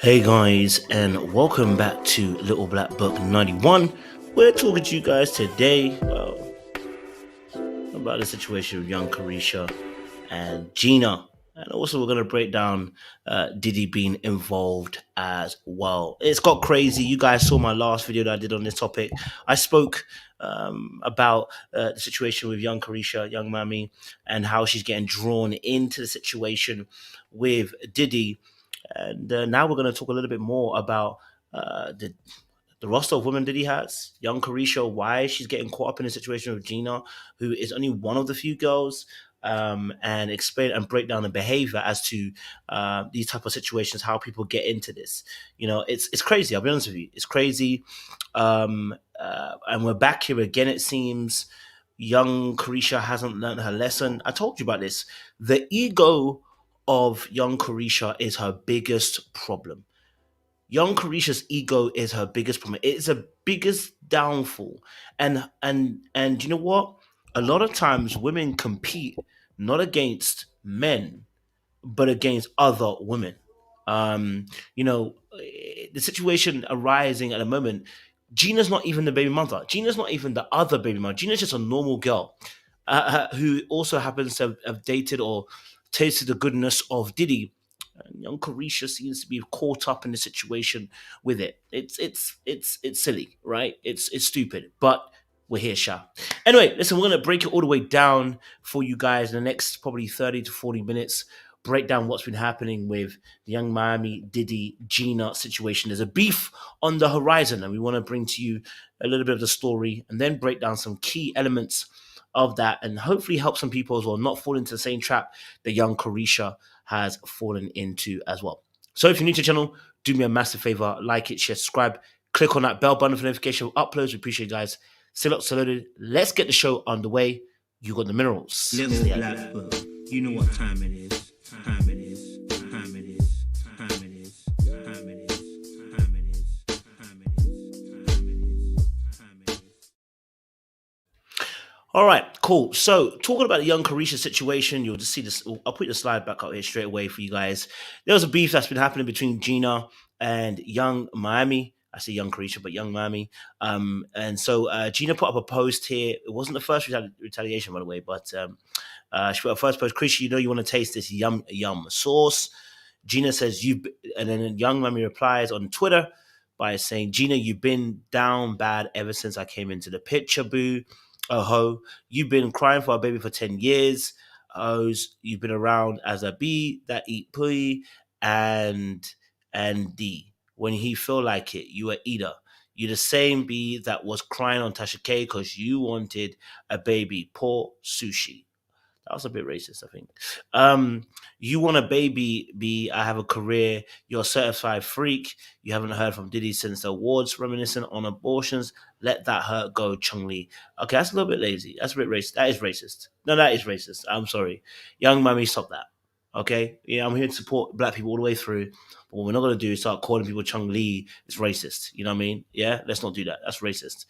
Hey guys, and welcome back to Little Black Book 91. We're talking to you guys today about the situation with young Caresha and Gina. And also, we're going to break down Diddy being involved as well. It's got crazy. You guys saw my last video that I did on this topic. I spoke about the situation with young Caresha, young Mami, and how she's getting drawn into the situation with Diddy. And now we're going to talk a little bit more about the roster of women that he has. Young Carisha, why she's getting caught up in a situation with Gina, who is only one of the few girls, and explain and break down the behavior as to these type of situations, how people get into this. You know, it's crazy. I'll be honest with you, it's crazy. And we're back here again. It seems young Carisha hasn't learned her lesson. I told you about this. The ego of young Carisha is her biggest problem. Young Carisha's ego is her biggest problem. It's her biggest downfall. And you know what? A lot of times women compete not against men, but against other women. The situation arising at the moment, Gina's not even the baby mother. Gina's not even the other baby mother. Gina's just a normal girl who also happens to have dated or tasted the goodness of Diddy. And young Carisha seems to be caught up in the situation with it. It's silly, right? It's stupid, but we're here, Sha. Anyway, listen, we're gonna break it all the way down for you guys in the next probably 30 to 40 minutes. Break down what's been happening with the young Miami Diddy Gina situation. There's a beef on the horizon, and we want to bring to you a little bit of the story and then break down some key elements of that and hopefully help some people as well not fall into the same trap that young Carisha has fallen into as well. So if you're new to the channel, do me a massive favor, like it, share, subscribe, click on that bell button for notification of uploads. We appreciate you guys. Still up, still loaded. Let's get the show underway. You got the minerals. Little Black Book. You know what time it is. Time it is. Time it is. Time it is. Time it is. Time it is. Time it is. Time it is. Time it is. All right, cool. So, talking about the young Carisha situation, you'll just see this. I'll put the slide back up here straight away for you guys. There was a beef that's been happening between Gina and young Miami. I say young Carisha, but young Miami. And so Gina put up a post here. It wasn't the first retaliation, by the way, but she put a first post. Carisha, you know you want to taste this yum sauce. Gina says you, and then young Miami replies on Twitter by saying, "Gina, you've been down bad ever since I came into the picture, boo. Oh ho, you've been crying for a baby for 10 years. You've been around as a bee that eat pui and D. When he feel like it, you a eater. You the same bee that was crying on Tasha K because you wanted a baby. Poor sushi." That was a bit racist, I think. You want a baby, B. I have a career. You're a certified freak. You haven't heard from Diddy since the awards, reminiscent on abortions. Let that hurt go, Chung Lee. Okay, that's a little bit lazy. That's a bit racist. That is racist. No, that is racist. I'm sorry. Young Mummy, stop that. Okay? Yeah, I'm here to support black people all the way through. But what we're not going to do is start calling people Chung Lee. It's racist. You know what I mean? Yeah? Let's not do that. That's racist.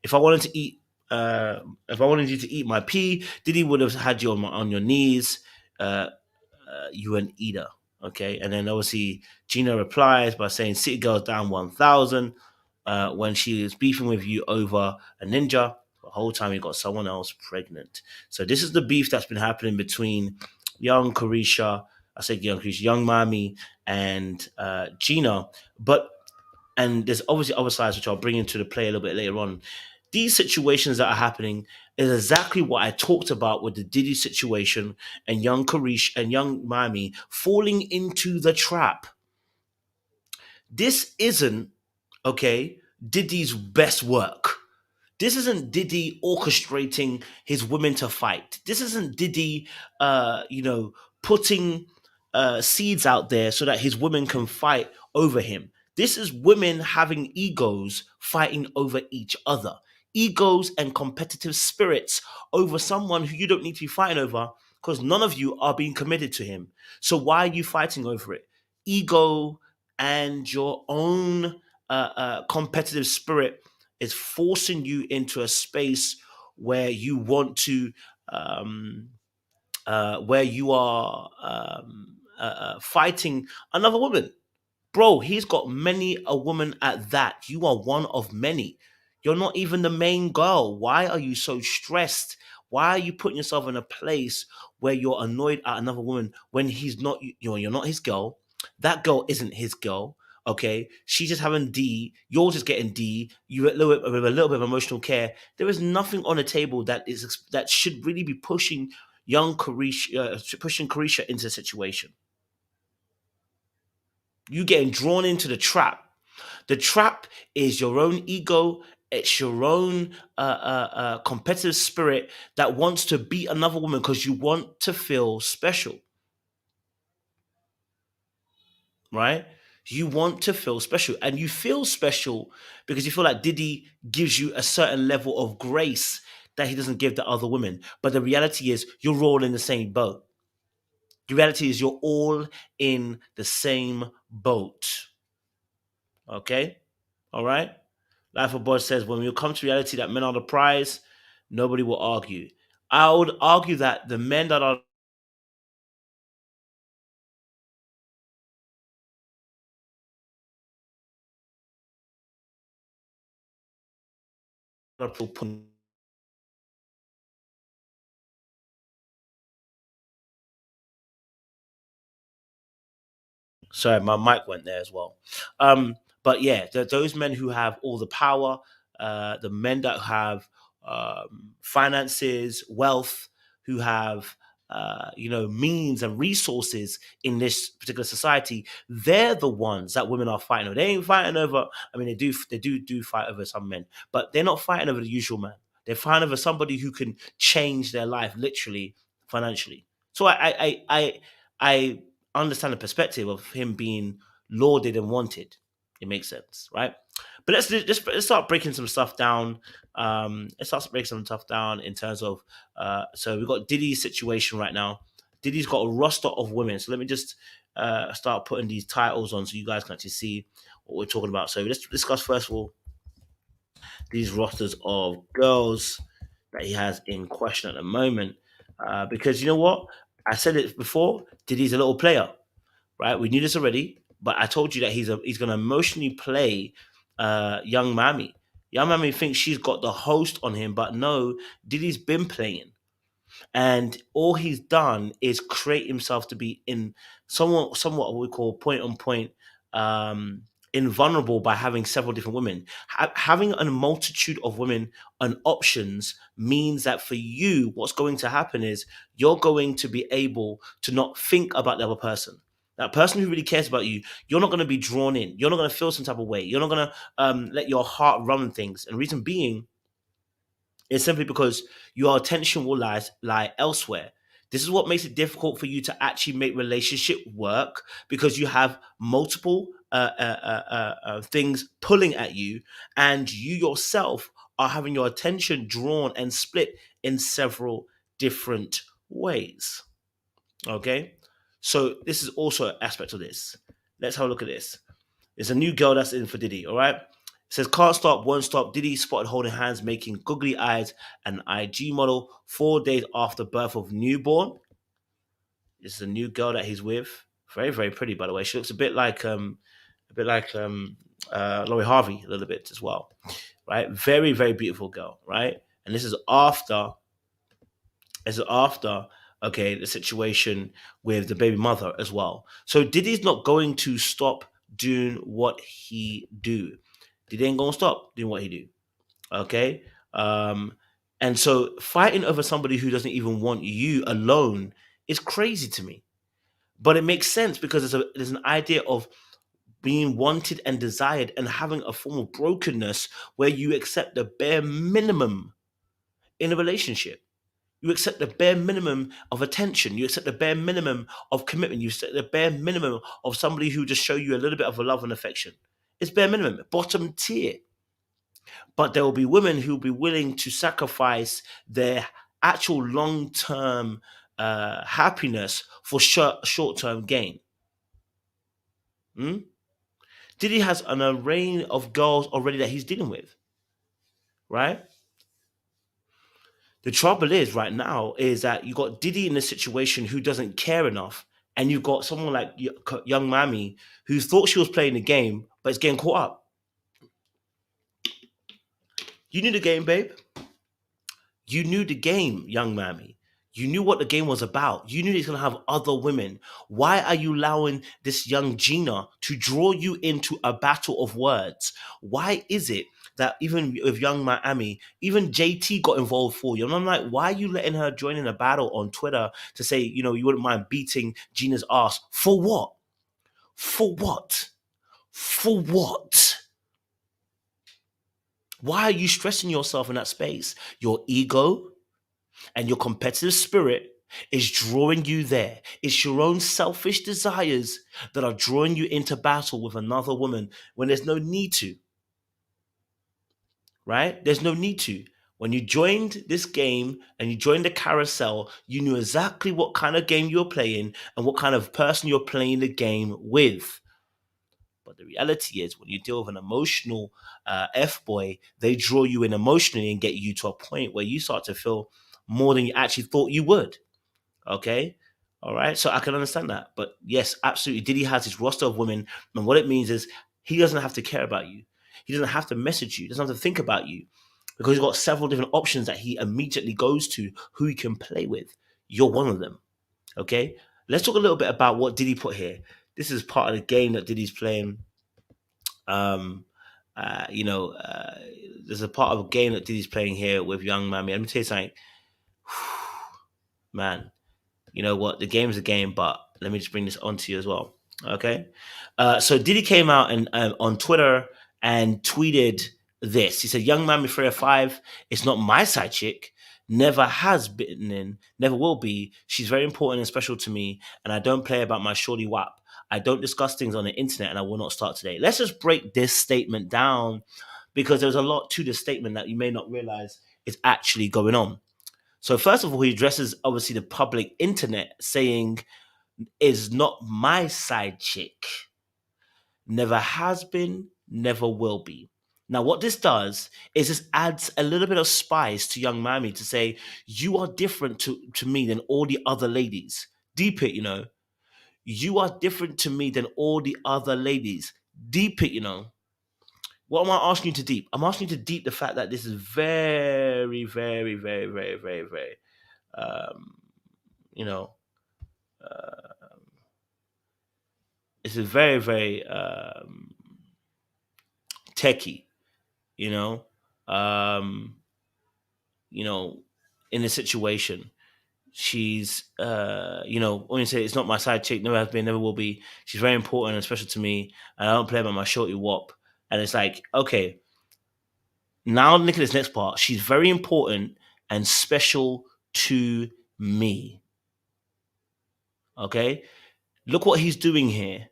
If I wanted to eat if I wanted you to eat my pee, Diddy would have had you on your knees. You an eater, okay? And then obviously Gina replies by saying City Girls down 1,000 when she was beefing with you over a ninja. The whole time you got someone else pregnant. So this is the beef that's been happening between young Carisha, I say young Carisha, young Mami, and Gina. And there's obviously other sides which I'll bring into the play a little bit later on. These situations that are happening is exactly what I talked about with the Diddy situation and young Karish and young Miami falling into the trap. This isn't, okay, Diddy's best work. This isn't Diddy orchestrating his women to fight. This isn't Diddy, putting seeds out there so that his women can fight over him. This is women having egos fighting over each other. Egos and competitive spirits over someone who you don't need to be fighting over because none of you are being committed to him. So why are you fighting over it? Ego and your own competitive spirit is forcing you into a space where you want to, where you are fighting another woman. Bro, he's got many a woman at that. You are one of many. You're not even the main girl. Why are you so stressed? Why are you putting yourself in a place where you're annoyed at another woman when he's not, you're not his girl? That girl isn't his girl. Okay, she's just having D. You're just getting D. You with a little bit of emotional care. There is nothing on the table that should really be pushing young Carisha, pushing Carisha into the situation. You getting drawn into the trap. The trap is your own ego. It's your own competitive spirit that wants to beat another woman because you want to feel special, right? You want to feel special, and you feel special because you feel like Diddy gives you a certain level of grace that he doesn't give to other women. But the reality is, you're all in the same boat. The reality is, you're all in the same boat. Okay, all right. Life of Boy says, when we come to reality that men are the prize, nobody will argue. I would argue that the men that are sorry, my mic went there as well. But yeah, those men who have all the power, the men that have finances, wealth, who have means and resources in this particular society, they're the ones that women are fighting over. They ain't fighting over. I mean, they do fight over some men, but they're not fighting over the usual man. They're fighting over somebody who can change their life literally financially. So I understand the perspective of him being lauded and wanted. It makes sense, right? But let's start breaking some stuff down. Let's start breaking some stuff down in terms of. So we've got Diddy's situation right now. Diddy's got a roster of women. So let me just start putting these titles on so you guys can actually see what we're talking about. So let's discuss first of all these rosters of girls that he has in question at the moment. Because you know what? I said it before, Diddy's a little player, right? We knew this already, but I told you that he's going to emotionally play young Mammy. Young Mammy thinks she's got the host on him, but no, Diddy's been playing. And all he's done is create himself to be in somewhat what we call point on point invulnerable by having several different women. Having a multitude of women and options means that for you, what's going to happen is you're going to be able to not think about the other person. That person who really cares about you, you're not going to be drawn in. You're not going to feel some type of way. You're not going to let your heart run things. And reason being, it's simply because your attention will lie elsewhere. This is what makes it difficult for you to actually make relationship work because you have multiple things pulling at you, and you yourself are having your attention drawn and split in several different ways. Okay, so this is also an aspect of this. Let's have a look at this. It's a new girl that's in for Diddy, all right? It says, can't stop, won't stop. Diddy spotted holding hands, making googly eyes, an IG model 4 days after birth of newborn. This is a new girl that he's with. Very, very pretty, by the way. She looks a bit like Laurie Harvey a little bit as well, right? Very, very beautiful girl, right? And this is after okay, the situation with the baby mother as well. So Diddy's not going to stop doing what he do. Diddy ain't gonna stop doing what he do. Okay. And so fighting over somebody who doesn't even want you alone is crazy to me. But it makes sense because there's an idea of being wanted and desired and having a form of brokenness where you accept the bare minimum in a relationship. You accept the bare minimum of attention. You accept the bare minimum of commitment. You accept the bare minimum of somebody who just show you a little bit of a love and affection. It's bare minimum, bottom tier. But there will be women who will be willing to sacrifice their actual long term happiness for short term gain. Hmm? Diddy has an array of girls already that he's dealing with, right? The trouble is right now is that you got Diddy in a situation who doesn't care enough, and you've got someone like young Mammy who thought she was playing the game, but is getting caught up. You knew the game, babe. You knew the game, young Mammy. You knew what the game was about. You knew he's gonna have other women. Why are you allowing this young Gina to draw you into a battle of words? Why is it that even with young Miami, even JT got involved for you? And I'm like, why are you letting her join in a battle on Twitter to say, you wouldn't mind beating Gina's ass? For what? For what? For what? Why are you stressing yourself in that space? Your ego and your competitive spirit is drawing you there. It's your own selfish desires that are drawing you into battle with another woman when there's no need to, right? There's no need to. When you joined this game and you joined the carousel, you knew exactly what kind of game you're playing and what kind of person you're playing the game with. But the reality is, when you deal with an emotional F boy, they draw you in emotionally and get you to a point where you start to feel more than you actually thought you would. Okay. All right. So I can understand that. But yes, absolutely. Diddy has his roster of women. And what it means is he doesn't have to care about you. He doesn't have to message you. He doesn't have to think about you because he's got several different options that he immediately goes to who he can play with. You're one of them. Okay. Let's talk a little bit about what Diddy put here. This is part of the game that Diddy's playing. Um, there's a part of a game that Diddy's playing here with Young Mammy. Let me tell you something. Man, you know what? The game's a game, but let me just bring this onto you as well. Okay. So Diddy came out and on Twitter and tweeted this. He said, "Young Mammy 305, it's not my side chick. Never has been in, never will be. She's very important and special to me, and I don't play about my shorty wap. I don't discuss things on the internet, and I will not start today." Let's just break this statement down because there's a lot to this statement that you may not realize is actually going on. So first of all, he addresses obviously the public internet, saying, "Is not my side chick. Never has been, never will be." Now, what this does is this adds a little bit of spice to young Mammy to say, "You are different to me than all the other ladies." Deep it. You are different to me than all the other ladies. Deep it. What am I asking you to deep? I'm asking you to deep the fact that this is very, very, very, very, very, very, um, you know, it's a very, very techie, you know, um, you know, in a situation. She's, when you say it's not my side chick, never has been, never will be. She's very important and special to me, and I don't play about my shorty wop. And it's like, okay, now look at this next part. She's very important and special to me. Okay, look what he's doing here.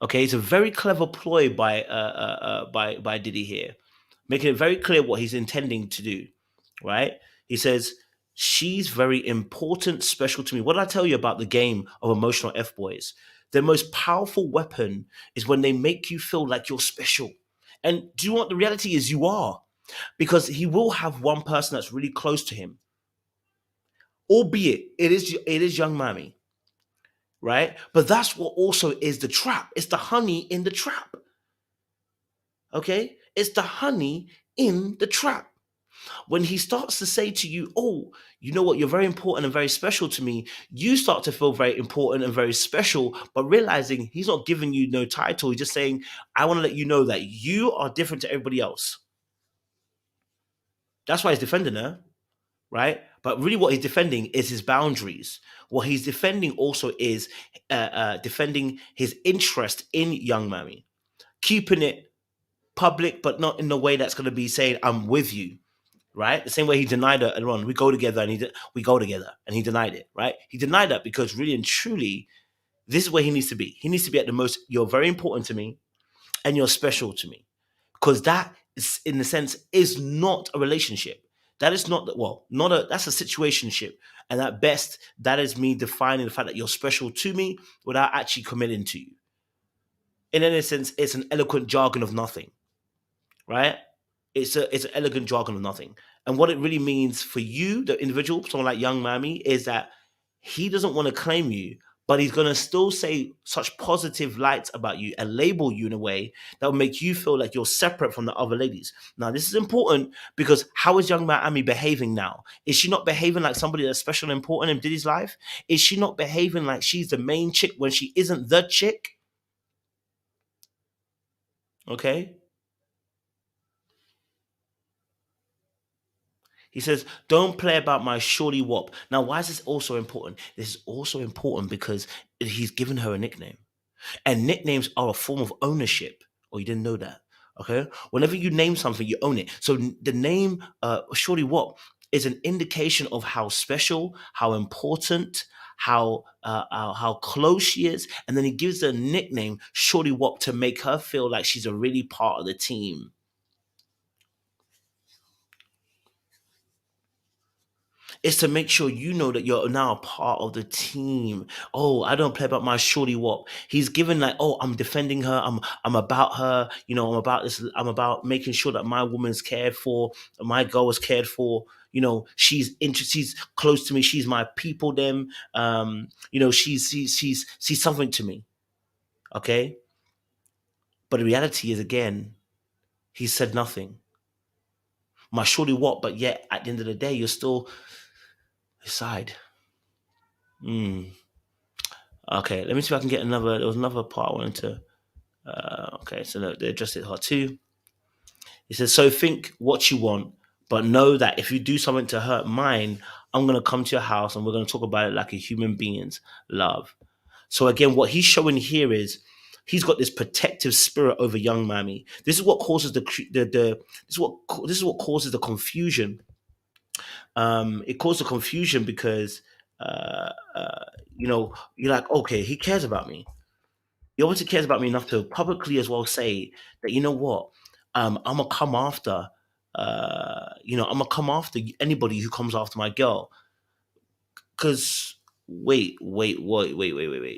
Okay, it's a very clever ploy by Diddy here, making it very clear what he's intending to do. Right? He says she's very important, special to me. What did I tell you about the game of emotional F boys? Their most powerful weapon is when they make you feel like you're special. And do you know what the reality is? You are, because he will have one person that's really close to him, albeit it is young Mammy, right? But that's what also is the trap. It's the honey in the trap. Okay? It's the honey in the trap. When he starts to say to you, "Oh, you know what, you're very important and very special to me," you start to feel very important and very special, but realizing he's not giving you no title. He's just saying, "I want to let you know that you are different to everybody else." That's why he's defending her, right? But really, what he's defending is his boundaries. What he's defending also is defending his interest in young Mammy, keeping it public, but not in the way that's going to be saying, "I'm with you." Right? The same way he denied it earlier on. We go together and we go together, and he denied it, right? He denied that because really and truly, this is where he needs to be. He needs to be at the most, "You're very important to me and you're special to me." Because that is, in the sense, is not a relationship. That is not not that's a situationship. And at best, that is me defining the fact that you're special to me without actually committing to you. In any sense, it's an eloquent jargon of nothing, right? It's an elegant jargon of nothing. And what it really means for you, the individual, someone like young Mammy, is that he doesn't want to claim you, but he's going to still say such positive lights about you and label you in a way that will make you feel like you're separate from the other ladies. Now, this is important because how is young Miami behaving now? Is she not behaving like somebody that's special and important in Diddy's life? Is she not behaving like she's the main chick when she isn't the chick? Okay. He says, don't play about my shorty wop. Now, why is this also important? This is also important because he's given her a nickname. And nicknames are a form of ownership. Oh, you didn't know that. Okay. Whenever you name something, you own it. So the name Shorty Wop is an indication of how special, how important, how close she is. And then he gives her a nickname, Shorty Wop, to make her feel like she's a really part of the team. It's to make sure you know that you're now a part of the team. Oh, I don't play about my shorty wop. He's given like, oh, I'm defending her. I'm about her. You know, I'm about this. I'm about making sure that my woman's cared for, my girl is cared for. You know, she's close to me. She's my people. Them. You know, she's something to me. Okay, but the reality is, again, he said nothing. My shorty what? But yet, at the end of the day, you're still his side. Hmm. Okay, let me see if I can get another. There was another part I wanted to. Okay, so no, they addressed it hard too. He says, "So think what you want, but know that if you do something to hurt mine, I'm gonna come to your house and we're gonna talk about it like a human being's love." So again, what he's showing here is he's got this protective spirit over young Mammy. This is what causes this is what causes the confusion. It caused the confusion because uh, uh, you know you're like, okay, he cares about me. He obviously cares about me enough to publicly as well say that you know what, I'm gonna come after, I'm gonna come after anybody who comes after my girl. Because wait,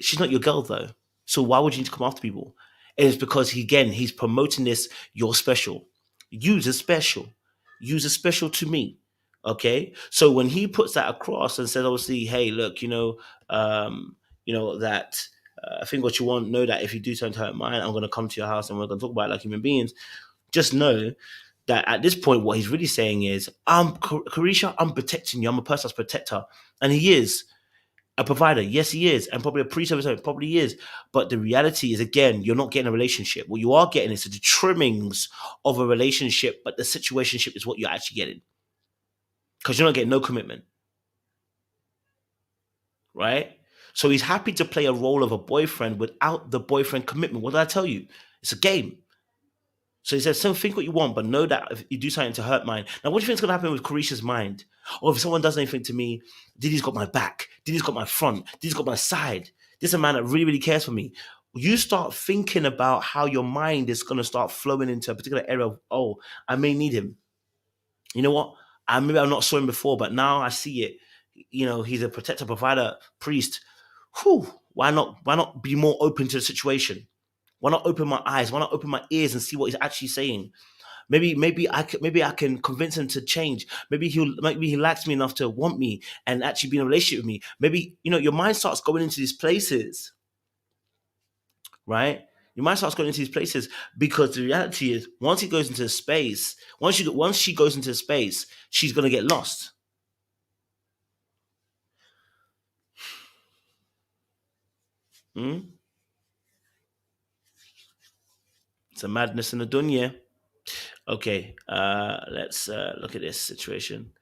she's not your girl though. So why would you need to come after people? And it's because he's promoting this. You're special. Use a special. Use a special to me. Okay. So when he puts that across and says, obviously, hey, look, that I think what you want, know that if you do something to hurt mine, I'm going to come to your house and we're going to talk about it like human beings. Just know that at this point, what he's really saying is, Caresha, I'm protecting you. I'm a person that's protector. And he is a provider. Yes, he is. And probably a pre-service, probably is. But the reality is, again, you're not getting a relationship. What you are getting is the trimmings of a relationship, but the situationship is what you're actually getting. Because you're not getting no commitment. Right? So he's happy to play a role of a boyfriend without the boyfriend commitment. What did I tell you? It's a game. So he says, so think what you want, but know that if you do something to hurt mine. Now, what do you think is going to happen with Carisha's mind? Or if someone does anything to me, Diddy's got my back, Diddy's got my front, Diddy's got my side. This is a man that really, really cares for me. You start thinking about how your mind is going to start flowing into a particular area of, oh, I may need him. You know what? Maybe I've not saw him before, but now I see it. You know, he's a protector, provider, priest. Whew, why not be more open to the situation? Why not open my eyes? Why not open my ears and see what he's actually saying? Maybe I can convince him to change. Maybe he likes me enough to want me and actually be in a relationship with me. Maybe your mind starts going into these places, right? Your mind starts going into these places because the reality is once he goes into space, once she goes into space, she's gonna get lost. Hmm? It's a madness in the dunya. Okay, let's look at this situation.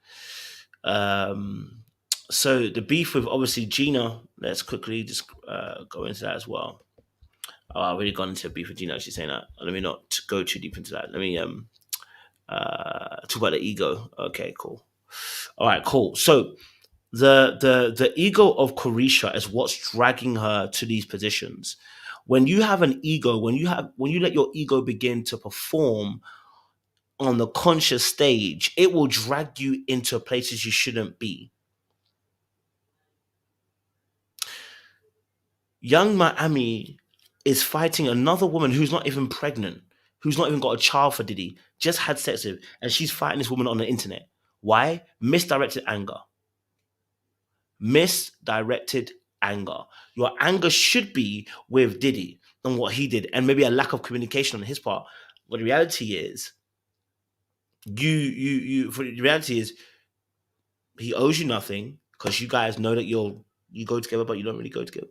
Um, so the beef with obviously Gina. Let's quickly just go into that as well. Oh, I've already gone into a beef with Gina. She's saying that. Let me not go too deep into that. Let me talk about the ego. Okay, cool. All right, cool. So the ego of Carisha is what's dragging her to these positions. When you have an ego, when you let your ego begin to perform on the conscious stage, it will drag you into places you shouldn't be. Young Miami is fighting another woman who's not even pregnant, who's not even got a child for Diddy, just had sex with, and she's fighting this woman on the internet. Why? Misdirected anger. Misdirected anger. Your anger should be with Diddy and what he did, and maybe a lack of communication on his part. But the reality is, the reality is, he owes you nothing because you guys know that you go together, but you don't really go together.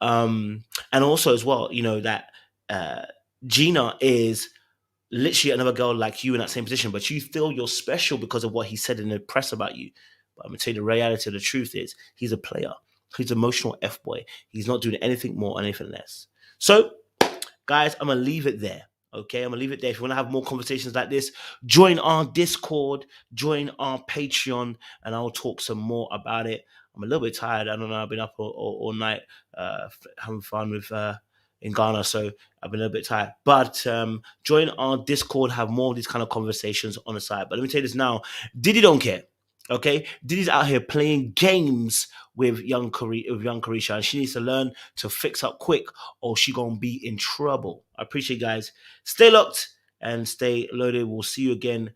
And also as well, that uh, Gina is literally another girl like you in that same position, but you feel you're special because of what he said in the press about you. But I'm gonna tell you the reality of the truth is he's a player. He's an emotional F boy. He's not doing anything more or anything less. So, guys, I'm gonna leave it there. Okay, I'm gonna leave it there. If you want to have more conversations like this, join our Discord, join our Patreon, and I'll talk some more about it. I'm a little bit tired. I don't know. I've been up all night having fun with in Ghana, so I've been a little bit tired. But join our Discord, have more of these kind of conversations on the side. But let me tell you this now: Diddy don't care. Okay, Diddy's out here playing games with young Caresha, and she needs to learn to fix up quick, or she gonna be in trouble. I appreciate you guys. Stay locked and stay loaded. We'll see you again